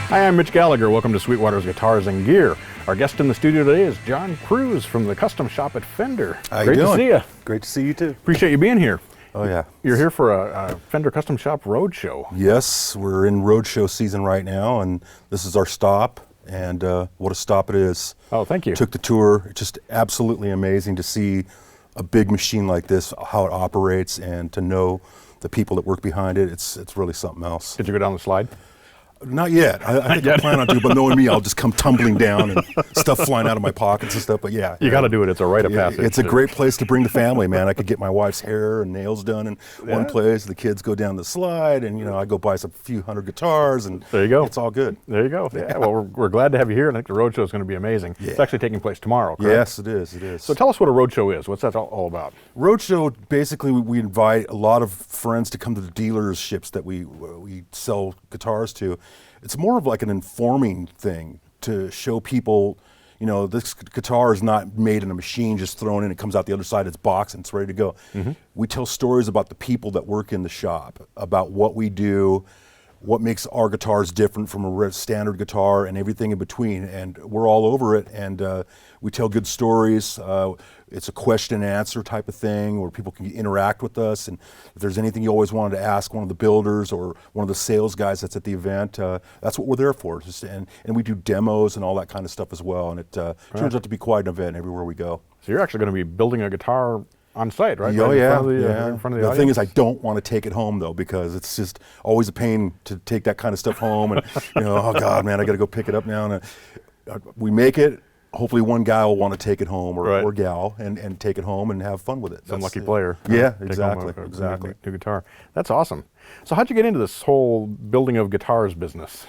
Hi, I'm Mitch Gallagher. Welcome to Sweetwater's Guitars and Gear. Our guest in the studio today is John Cruz from the custom shop at Fender. How you Great doing? to see you. Great to see you too. Appreciate you being here. Oh yeah. You're here for a Fender Custom Shop Roadshow. Yes, we're in roadshow season right now, and this is our stop. And what a stop it is. Oh, thank you. Took the tour. It's just absolutely amazing to see a big machine like this, how it operates, and to know the people that work behind it. It's really something else. Did you go down the slide? Not yet. I think I plan on to, but knowing me, I'll just come tumbling down and stuff flying out of my pockets and stuff. But yeah, You got to do it. It's a rite of passage. It's a great place to bring the family, man. I could get my wife's hair and nails done in one place. The kids go down the slide, and I go buy some few hundred guitars, and there you go. It's all good. There you go. Yeah. Well, we're glad to have you here. I think the roadshow is going to be amazing. Yeah. It's actually taking place tomorrow, correct? Yes, it is. It is. So tell us what a roadshow is. What's that all about? Roadshow, basically, we invite a lot of friends to come to the dealerships that we sell guitars to. It's more of like an informing thing to show people, this guitar is not made in a machine, just thrown in, it comes out the other side, it's boxed, and it's ready to go. Mm-hmm. We tell stories about the people that work in the shop, about what we do, what makes our guitars different from a standard guitar, and everything in between. And we're all over it, and we tell good stories. It's a question and answer type of thing where people can interact with us, and if there's anything you always wanted to ask one of the builders or one of the sales guys that's at the event, that's what we're there for. And we do demos and all that kind of stuff as well, and it turns out to be quite an event everywhere we go. So you're actually going to be building a guitar on site, right? Oh, right yeah. In front of the audience? thing is, I don't want to take it home, though, because it's just always a pain to take that kind of stuff home. And, oh, God, man, I got to go pick it up now. And we make it. Hopefully one guy will want to take it home, or gal, and take it home and have fun with it. Some lucky player. Yeah, Take exactly. home Exactly. New guitar. That's awesome. So how'd you get into this whole building of guitars business?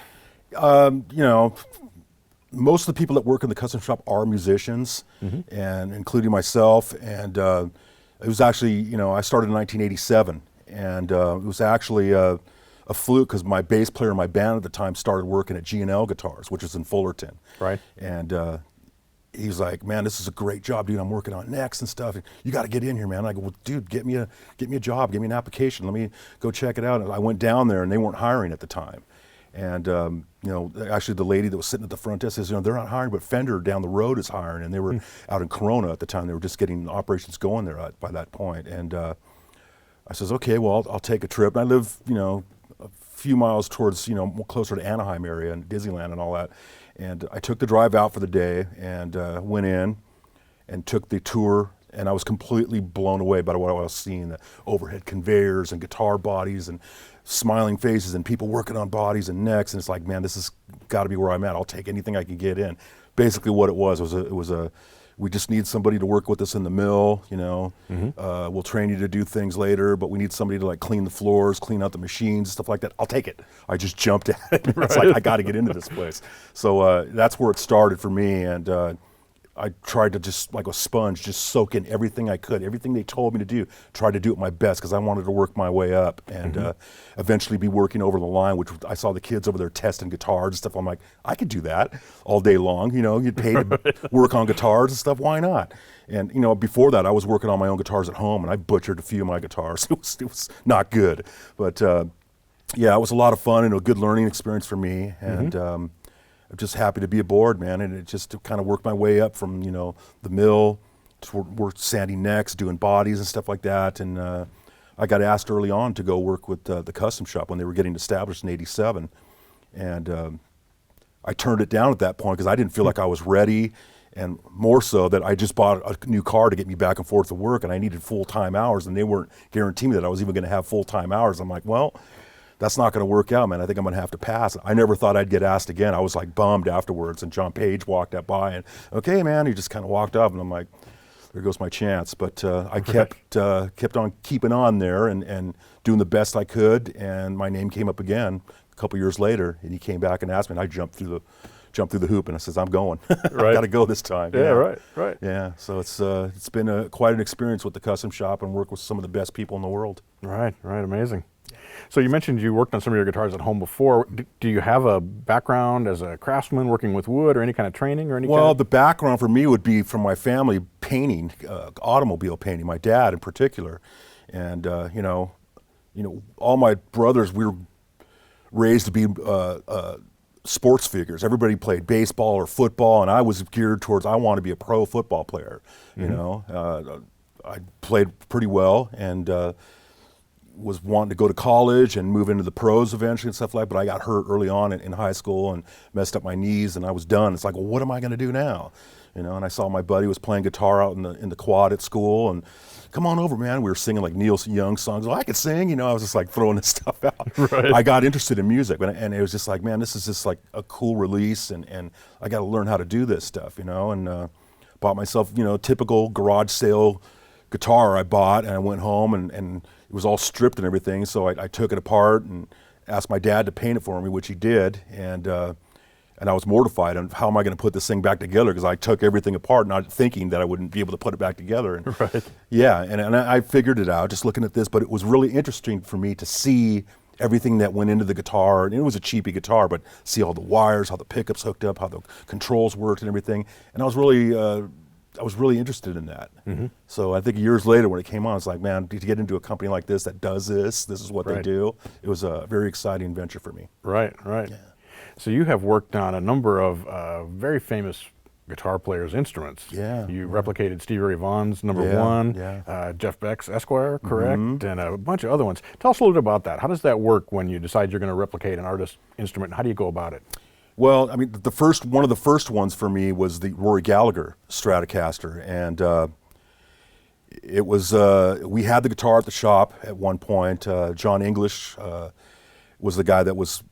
Most of the people that work in the custom shop are musicians, and including myself. And it was actually, I started in 1987, and it was actually a fluke because my bass player in my band at the time started working at G&L Guitars, which is in Fullerton. Right. And he's like, man, this is a great job, dude. I'm working on necks and stuff. You got to get in here, man. I go, well, dude, get me a job, get me an application. Let me go check it out. And I went down there, and they weren't hiring at the time. And actually, the lady that was sitting at the front desk says, they're not hiring, but Fender down the road is hiring. And they were out in Corona at the time. They were just getting operations going there by that point. And I says, okay, well, I'll take a trip. And I live, a few miles towards, more closer to Anaheim area and Disneyland and all that. And I took the drive out for the day and went in and took the tour, and I was completely blown away by what I was seeing, the overhead conveyors and guitar bodies and smiling faces and people working on bodies and necks, and it's like, man, this has got to be where I'm at. I'll take anything I can get in. Basically what it was we just need somebody to work with us in the mill, we'll train you to do things later, but we need somebody to clean the floors, clean out the machines, stuff like that. I'll take it. I just jumped at it. It's like, I got to get into this place. So that's where it started for me, and I tried to just, like a sponge, just soak in everything I could, everything they told me to do, tried to do it my best because I wanted to work my way up and eventually be working over the line, which I saw the kids over there testing guitars and stuff. I'm like, I could do that all day long, get paid to work on guitars and stuff, why not? And, before that, I was working on my own guitars at home, and I butchered a few of my guitars. It was not good. But, yeah, it was a lot of fun and a good learning experience for me. And I'm just happy to be aboard, man, and it just to kind of work my way up from, the mill to work sanding necks, doing bodies and stuff like that. And I got asked early on to go work with the custom shop when they were getting established in '87. And I turned it down at that point because I didn't feel like I was ready, and more so that I just bought a new car to get me back and forth to work, and I needed full-time hours, and they weren't guaranteeing me that I was even going to have full-time hours. I'm like, well, that's not going to work out, man. I think I'm going to have to pass. I never thought I'd get asked again. I was bummed afterwards, and John Page walked up by and, okay, man, he just kind of walked up, and I'm like, there goes my chance. But I kept on keeping on there and doing the best I could, and my name came up again a couple years later, and he came back and asked me, and I jumped through the hoop, and I says, I'm going. Right. I got to go this time. Yeah, right. Yeah, so it's been quite an experience with the custom shop and work with some of the best people in the world. Right, amazing. So you mentioned you worked on some of your guitars at home before. Do you have a background as a craftsman working with wood or any kind of training or any Well, kind of... the background for me would be from my family painting, automobile painting, my dad in particular. And, all my brothers, we were raised to be sports figures. Everybody played baseball or football, and I was geared towards I want to be a pro football player. You know, I played pretty well and was wanting to go to college and move into the pros eventually and stuff like that, but I got hurt early on in high school and messed up my knees, and I was done. It's like, well, what am I going to do now? You know, and I saw my buddy was playing guitar out in the quad at school, and come on over, man. We were singing like Neil Young songs. Well, I could sing, you know. I was just like throwing this stuff out. Right. I got interested in music, and it was just like, man, this is just like a cool release, and I got to learn how to do this stuff, you know. And bought myself, you know, typical garage sale guitar I bought, and I went home, and it was all stripped and everything. So I took it apart and asked my dad to paint it for me, which he did, and I was mortified on how am I going to put this thing back together, because I took everything apart not thinking that I wouldn't be able to put it back together. And Right. yeah, and I figured it out just looking at this, but it was really interesting for me to see everything that went into the guitar. And it was a cheapy guitar, but see all the wires, how the pickups hooked up, how the controls worked and everything. And I was really interested in that. So I think years later when it came on, it's like, man, to get into a company like this that does this is what they Right. do. It was a very exciting venture for me. Right. So you have worked on a number of very famous guitar players' instruments. Yeah. You replicated Stevie Ray Vaughan's number Yeah, one, yeah. Jeff Beck's Esquire, correct, and a bunch of other ones. Tell us a little bit about that. How does that work when you decide you're going to replicate an artist's instrument? How do you go about it? Well, I mean, one of the first ones for me was the Rory Gallagher Stratocaster, and it was we had the guitar at the shop at one point. John English was the guy that was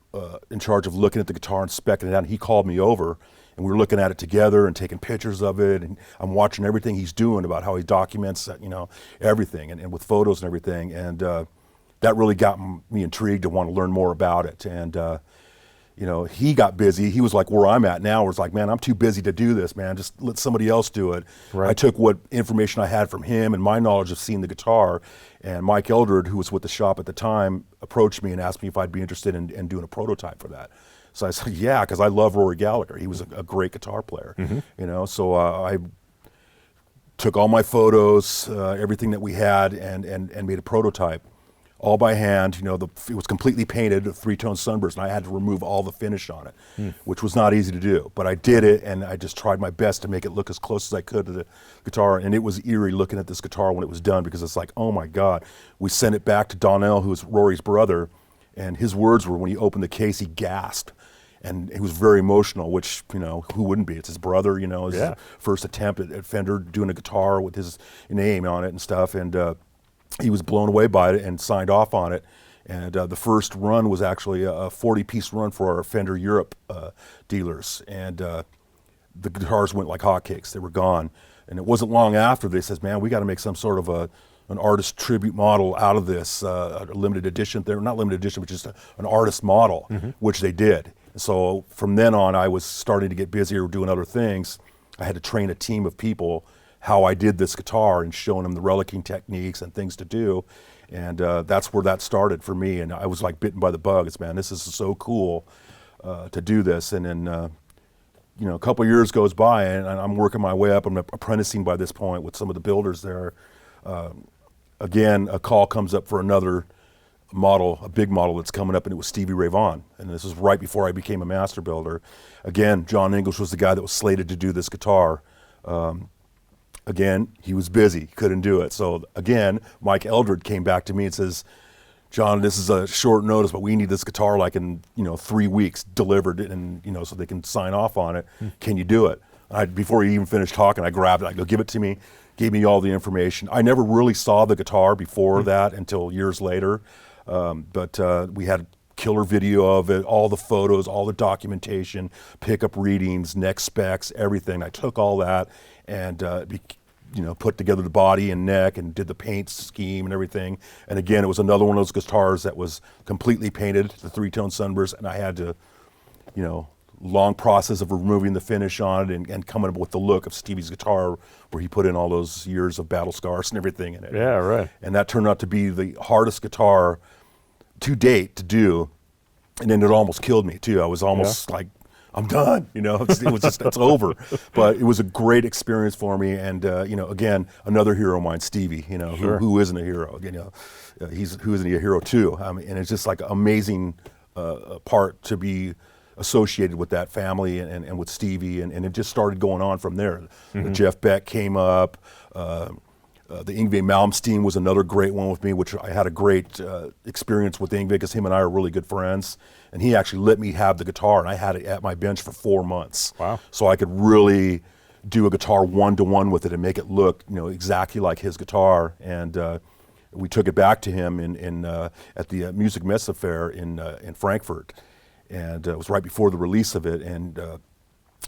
in charge of looking at the guitar and speccing it out. And he called me over, and we were looking at it together and taking pictures of it. And I'm watching everything he's doing about how he documents, you know, everything, and with photos and everything. And that really got me intrigued to want to learn more about it. And you know, he got busy. He was like where I'm at now, where it's like, man, I'm too busy to do this, man. Just let somebody else do it. Right. I took what information I had from him and my knowledge of seeing the guitar, and Mike Eldred, who was with the shop at the time, approached me and asked me if I'd be interested in doing a prototype for that. So I said, yeah, because I love Rory Gallagher. He was a great guitar player, you know. So I took all my photos, everything that we had, and made a prototype. All by hand, you know, it was completely painted, a three-tone sunburst, and I had to remove all the finish on it, which was not easy to do. But I did it, and I just tried my best to make it look as close as I could to the guitar. And it was eerie looking at this guitar when it was done, because it's like, oh my God. We sent it back to Downw, who was Rory's brother, and his words were, when he opened the case, he gasped. And he was very emotional, which, you know, who wouldn't be? It's his brother, you know, his first attempt at Fender doing a guitar with his name on it and stuff. And he was blown away by it and signed off on it. And the first run was actually a 40-piece run for our Fender Europe dealers. And the guitars went like hotcakes. They were gone. And it wasn't long after they says, man, we got to make some sort of an artist tribute model out of this, a limited edition. They're not limited edition, but just an artist model, which they did. So from then on, I was starting to get busier doing other things. I had to train a team of people how I did this guitar and showing them the relicking techniques and things to do. And that's where that started for me. And I was like bitten by the bug. It's, man, this is so cool to do this. And then, you know, a couple of years goes by, and I'm working my way up. I'm apprenticing by this point with some of the builders there. Again, a call comes up for another model, a big model that's coming up, and it was Stevie Ray Vaughan. And this is right before I became a master builder. Again, John English was the guy that was slated to do this guitar. Again, he was busy, couldn't do it. So again, Mike Eldred came back to me and says, John, this is a short notice, but we need this guitar like in, you know, 3 weeks delivered, and, you know, so they can sign off on it. Can you do it? Before he even finished talking, I grabbed it. I go, give it to me. Gave me all the information. I never really saw the guitar before that until years later. But we had killer video of it, all the photos, all the documentation, pickup readings, neck specs, everything. I took all that and you know, put together the body and neck and did the paint scheme and everything. And again, it was another one of those guitars that was completely painted, the three-tone sunburst, and I had to, you know, long process of removing the finish on it and coming up with the look of Stevie's guitar, where he put in all those years of battle scars and everything in it. Yeah, right. And that turned out to be the hardest guitar to date to do, and then it almost killed me too. I was almost like, I'm done, you know, it was just, it's over. But it was a great experience for me, and you know, again, another hero of mine, Stevie, you know, who isn't a hero, you know, who isn't he a hero too? I mean, and it's just like an amazing part to be associated with that family and with Stevie, and it just started going on from there. Jeff Beck came up. The Yngwie Malmsteen was another great one with me, which I had a great experience with Yngwie because him and I are really good friends. And he actually let me have the guitar, and I had it at my bench for 4 months. Wow. So I could really do a guitar one-to-one with it and make it look, exactly like his guitar. And we took it back to him at the Music Messe Fair in Frankfurt. And it was right before the release of it. And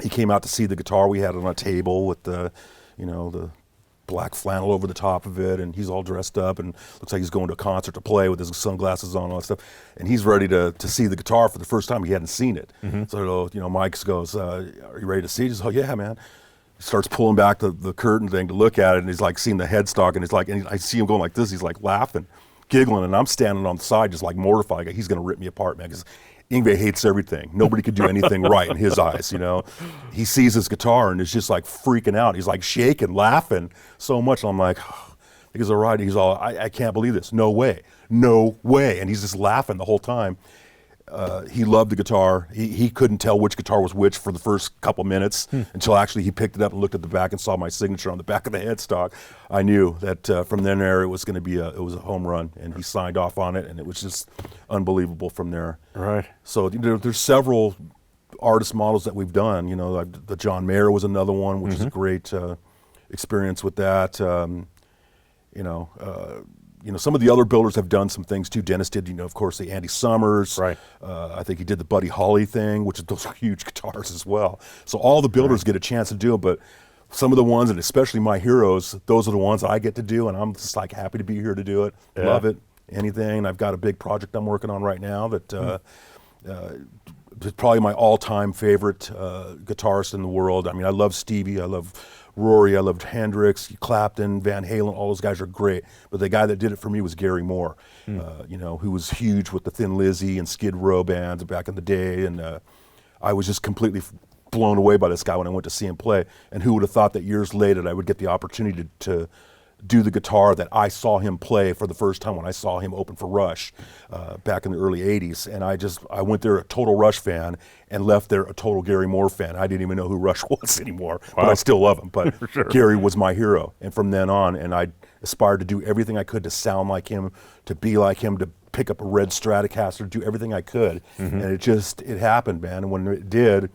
he came out to see the guitar. We had it on a table with the black flannel over the top of it, and he's all dressed up and looks like he's going to a concert to play with his sunglasses on and all that stuff. And he's ready to see the guitar for the first time. He hadn't seen it. So, Mike goes, are you ready to see it? He's like, yeah, man. He starts pulling back the curtain thing to look at it, and he's like seeing the headstock, and I see him going like this. He's like laughing, giggling, and I'm standing on the side just like mortified. Like, he's going to rip me apart, man, because Yngwie hates everything. Nobody could do anything right in his eyes, He sees his guitar and is just like freaking out. He's like shaking, laughing so much. And I'm like, he's all right. He's all, I can't believe this. No way. No way. And he's just laughing the whole time. He loved the guitar. He couldn't tell which guitar was which for the first couple minutes until actually he picked it up and looked at the back and saw my signature on the back of the headstock. I knew that from then there it was going to be a home run, and he signed off on it, and it was just unbelievable from there. Right. So there's several artist models that we've done. The John Mayer was another one, which is a great experience with that. Some of the other builders have done some things too. Dennis did, of course, the Andy Summers. Right. I think he did the Buddy Holly thing, which those are huge guitars as well. So all the builders get a chance to do it, but some of the ones, and especially my heroes, those are the ones I get to do, and I'm just like happy to be here to do it. Yeah. Love it. Anything. I've got a big project I'm working on right now that is probably my all-time favorite guitarist in the world. I mean, I love Stevie. I love Rory, I loved Hendrix, Clapton, Van Halen, all those guys are great. But the guy that did it for me was Gary Moore, who was huge with the Thin Lizzy and Skid Row bands back in the day. And I was just completely blown away by this guy when I went to see him play. And who would have thought that years later I would get the opportunity to do the guitar that I saw him play for the first time when I saw him open for Rush back in the early 80s. And I went there a total Rush fan and left there a total Gary Moore fan. I didn't even know who Rush was anymore, but I still love him. But Sure. Gary was my hero. And from then on, and I aspired to do everything I could to sound like him, to be like him, to pick up a red Stratocaster, do everything I could. And it happened, man. And when it did, it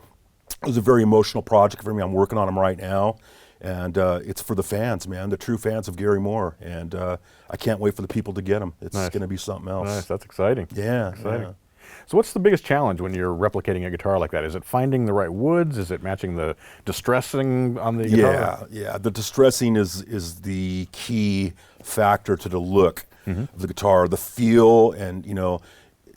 was a very emotional project for me. I'm working on them right now. And it's for the fans, man, the true fans of Gary Moore. And I can't wait for the people to get them. It's going to be something else. Nice. That's exciting. Yeah. Exciting. Yeah. So what's the biggest challenge when you're replicating a guitar like that? Is it finding the right woods? Is it matching the distressing on the guitar? Yeah. The distressing is the key factor to the look of the guitar. The feel, and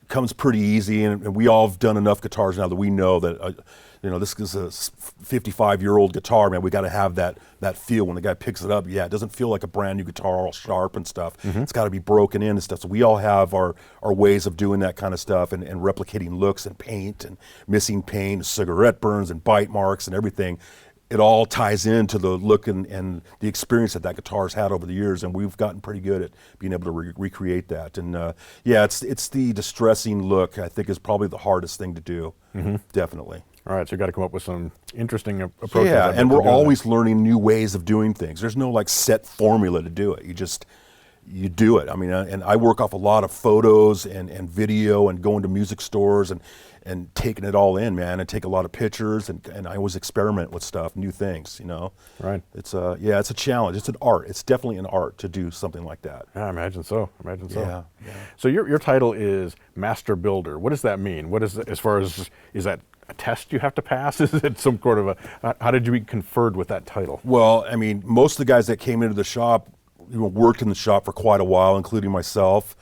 comes pretty easy. And we all have done enough guitars now that we know that this is a 55-year-old guitar, man. We got to have that feel when the guy picks it up. Yeah, it doesn't feel like a brand new guitar, all sharp and stuff. It's got to be broken in and stuff. So we all have our ways of doing that kind of stuff and replicating looks and paint and missing paint, cigarette burns and bite marks and everything. It all ties into the look and the experience that guitar's had over the years, and we've gotten pretty good at being able to recreate that. And it's the distressing look, I think, is probably the hardest thing to do. Definitely. All right, so you got to come up with some interesting approaches. Yeah, and we're always learning new ways of doing things. There's no set formula to do it. You do it. I mean, and I work off a lot of photos and video and going to music stores and taking it all in, man, and take a lot of pictures and I always experiment with stuff, new things, Right. It's it's a challenge. It's an art. It's definitely an art to do something like that. Yeah, I imagine so. Yeah. So your title is Master Builder. What does that mean? What is, as far as, is that a test you have to pass? Is it some sort of how did you be conferred with that title? Well, I mean, most of the guys that came into the shop worked in the shop for quite a while, including myself.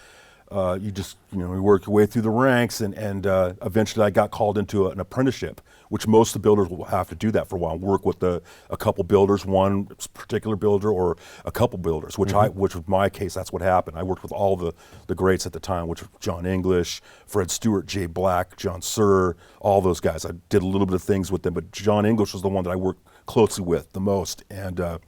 You work your way through the ranks, and eventually I got called into an apprenticeship, which most of the builders will have to do that for a while, work with a couple builders, one particular builder or a couple builders, which was my case. That's what happened. I worked with all the greats at the time, which were John English, Fred Stewart, Jay Black, John Suhr, all those guys. I did a little bit of things with them, but John English was the one that I worked closely with the most, and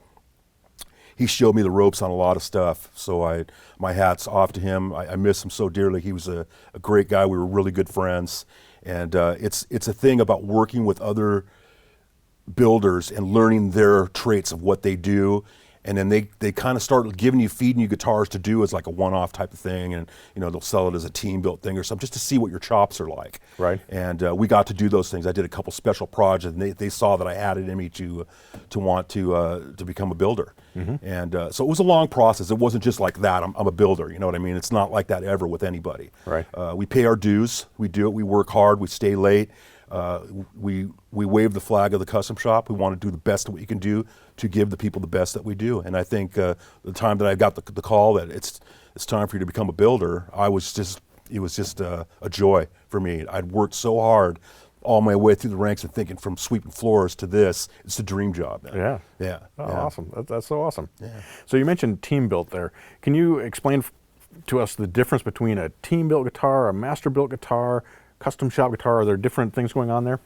he showed me the ropes on a lot of stuff, so my hat's off to him. I miss him so dearly. He was a great guy. We were really good friends, And it's a thing about working with other builders and learning their traits of what they do, and then they kind of start feeding you guitars to do as like a one-off type of thing, and they'll sell it as a team-built thing or something, just to see what your chops are like. Right. And we got to do those things. I did a couple special projects, and they saw that I had it in me to want to become a builder. And so it was a long process. It wasn't just like that. I'm a builder. You know what I mean? It's not like that ever with anybody. Right. We pay our dues. We do it. We work hard. We stay late. We wave the flag of the custom shop. We want to do the best that we can do to give the people the best that we do. And I think the time that I got the call that it's time for you to become a builder, it was just a joy for me. I'd worked so hard all my way through the ranks and thinking from sweeping floors to this, it's a dream job, man. Yeah. Yeah. Oh, yeah. awesome. That's so awesome. Yeah. So you mentioned team built there. Can you explain to us the difference between a team built guitar, a master built guitar, custom shop guitar? Are there different things going on there?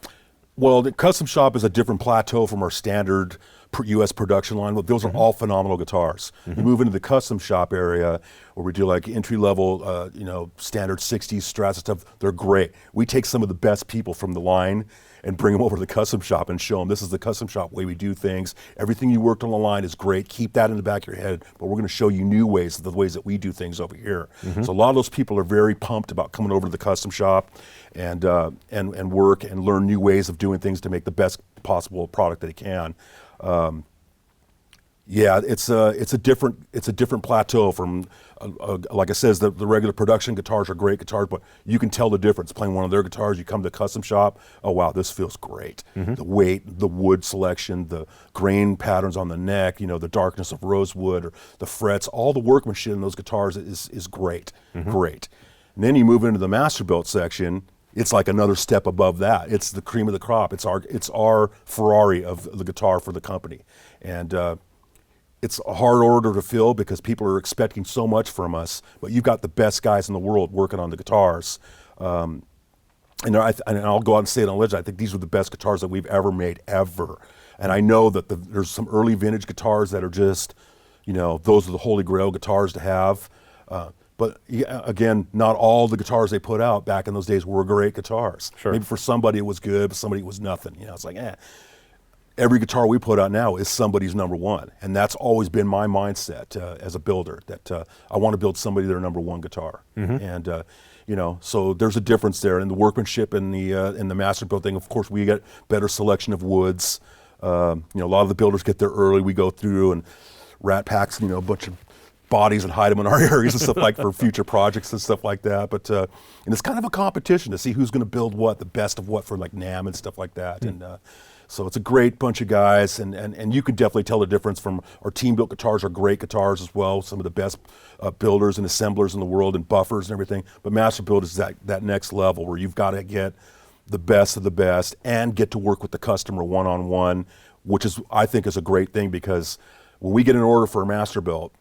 Well, the custom shop is a different plateau from our standard U.S. production line. Those are all phenomenal guitars. You move into the custom shop area where we do like entry level, standard 60s Strats and stuff. They're great. We take some of the best people from the line and bring them over to the custom shop and show them this is the custom shop way we do things. Everything you worked on the line is great. Keep that in the back of your head, but we're going to show you new ways, the ways that we do things over here. So a lot of those people are very pumped about coming over to the custom shop and work and learn new ways of doing things to make the best possible product that they can. Yeah, it's a different plateau from like I says, the regular production guitars are great guitars, but you can tell the difference playing one of their guitars. You come to the custom shop, oh wow, this feels great. The weight, the wood selection, the grain patterns on the neck, the darkness of rosewood or the frets, all the workmanship in those guitars is great, great. And then you move into the master built section. It's like another step above that. It's the cream of the crop. It's our Ferrari of the guitar for the company, and it's a hard order to fill because people are expecting so much from us. But you've got the best guys in the world working on the guitars, and I'll go out and say it on legend. I think these are the best guitars that we've ever made ever. And I know that there's some early vintage guitars that are just, those are the holy grail guitars to have. But again, not all the guitars they put out back in those days were great guitars. Sure. Maybe for somebody it was good, but somebody it was nothing. It's like, every guitar we put out now is somebody's number one. And that's always been my mindset as a builder, that I want to build somebody their number one guitar. And, so there's a difference there in the workmanship and the master built thing. Of course, we get better selection of woods. A lot of the builders get there early. We go through and rat packs, a bunch of bodies and hide them in our areas and stuff like for future projects and stuff like that. But and it's kind of a competition to see who's going to build what, the best of what for like NAMM and stuff like that. And so it's a great bunch of guys, and you can definitely tell the difference from our team built guitars are great guitars as well. Some of the best builders and assemblers in the world and buffers and everything. But master build is that next level where you've got to get the best of the best and get to work with the customer one-on-one, which is, I think, is a great thing, because when we get an order for a master build,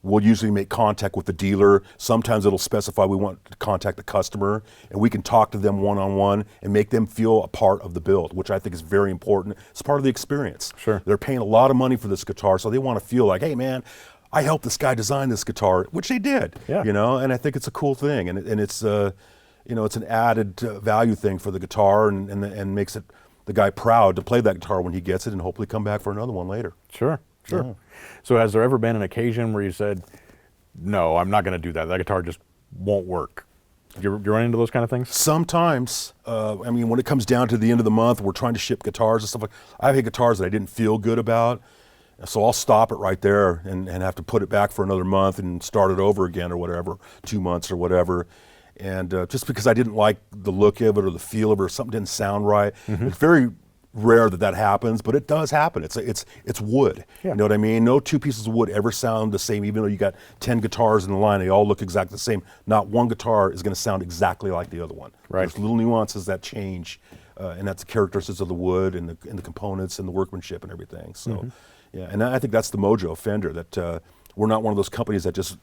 we'll usually make contact with the dealer. Sometimes it'll specify we want to contact the customer, and we can talk to them one-on-one and make them feel a part of the build, which I think is very important. It's part of the experience. Sure. They're paying a lot of money for this guitar, so they want to feel like, hey man, I helped this guy design this guitar, which they did. Yeah. And I think it's a cool thing, and it's it's an added value thing for the guitar, and makes it the guy proud to play that guitar when he gets it, and hopefully come back for another one later. Sure. Yeah. So has there ever been an occasion where you said, no, I'm not going to do that. That guitar just won't work? You run into those kind of things? Sometimes. When it comes down to the end of the month, we're trying to ship guitars and stuff like that. I've had guitars that I didn't feel good about, so I'll stop it right there and have to put it back for another month and start it over again or whatever, 2 months or whatever. And just because I didn't like the look of it or the feel of it or something didn't sound right. It's very rare that happens, but it does happen. It's wood. Yeah. You know what I mean? No two pieces of wood ever sound the same, even though you got 10 guitars in the line, they all look exactly the same. Not one guitar is going to sound exactly like the other one. Right. There's little nuances that change, and that's the characteristics of the wood and the components and the workmanship and everything. So, yeah, and I think that's the mojo of Fender, that we're not one of those companies that just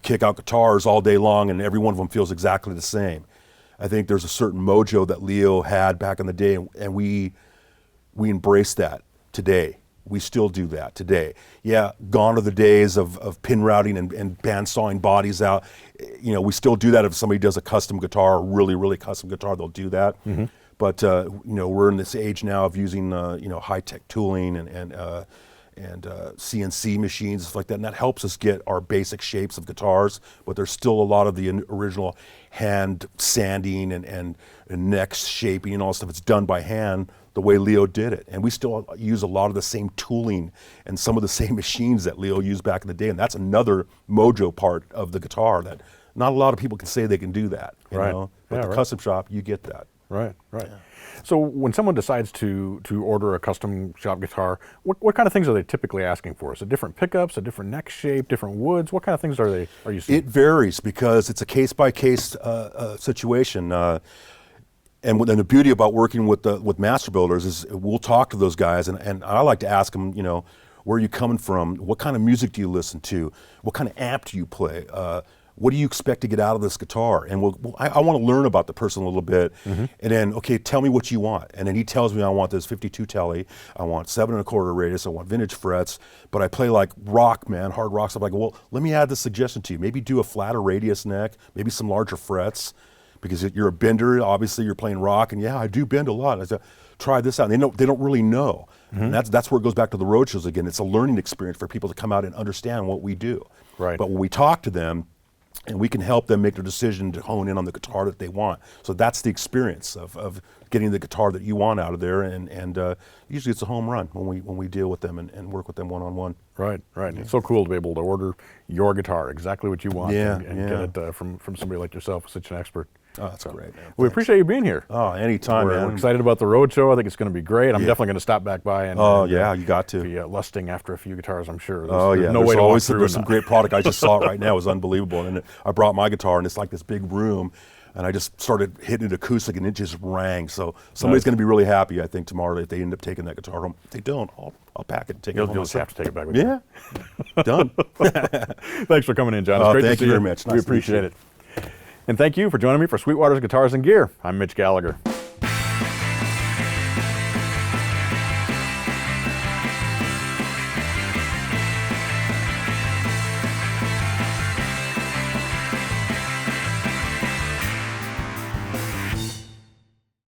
kick out guitars all day long and every one of them feels exactly the same. I think there's a certain mojo that Leo had back in the day, and we embrace that today. We still do that today. Yeah, gone are the days of pin routing and band sawing bodies out. You know, we still do that if somebody does a custom guitar, a really, really custom guitar, they'll do that. But, you know, we're in this age now of using, you know, high-tech tooling and CNC machines, stuff like that, and that helps us get our basic shapes of guitars, but there's still a lot of the original hand sanding and neck shaping and all that stuff. It's done by hand the way Leo did it, and we still use a lot of the same tooling and some of the same machines that Leo used back in the day, and that's another mojo part of the guitar that not a lot of people can say they can do that, you know? But the custom shop, you get that. Right. Yeah. So when someone decides to order a custom shop guitar, what kind of things are they typically asking for? Is it different pickups, a different neck shape, different woods? What kind of things are you seeing? It varies because it's a case-by-case situation. And the beauty about working with master builders is we'll talk to those guys, and I like to ask them, you know, where are you coming from? What kind of music do you listen to? What kind of amp do you play? What do you expect to get out of this guitar? And I want to learn about the person a little bit, and then, okay, tell me what you want. And then he tells me I want this 52 telly, I want 7 1/4 radius, I want vintage frets, but I play like rock, man, hard rock stuff. I go, well, let me add this suggestion to you. Maybe do a flatter radius neck, maybe some larger frets, because you're a bender, obviously you're playing rock, and yeah, I do bend a lot. I said, try this out. And they don't really know. And that's where it goes back to the road shows again. It's a learning experience for people to come out and understand what we do. Right. But when we talk to them, and we can help them make their decision to hone in on the guitar that they want. So that's the experience of getting the guitar that you want out of there, and usually it's a home run when we deal with them and work with them one-on-one. Right. It's so cool to be able to order your guitar, exactly what you want, and get it from somebody like yourself, such an expert. Oh, that's great, man. We appreciate you being here. Oh, anytime, man. We're excited about the road show. I think it's going to be great. I'm definitely going to stop back by and you got to be lusting after a few guitars, I'm sure. There's no way to walk through. There's some great product. I just saw it right now. It was unbelievable. And I brought my guitar, and it's like this big room, and I just started hitting it acoustic, and it just rang. So somebody's going to be really happy, I think, tomorrow if they end up taking that guitar home. If they don't, I'll pack it and take it home. You'll just have to take it back with you. Yeah. Done. Thanks for coming in, John. It's great to see you. Thank you very much. We appreciate it. And thank you for joining me for Sweetwater's Guitars and Gear. I'm Mitch Gallagher.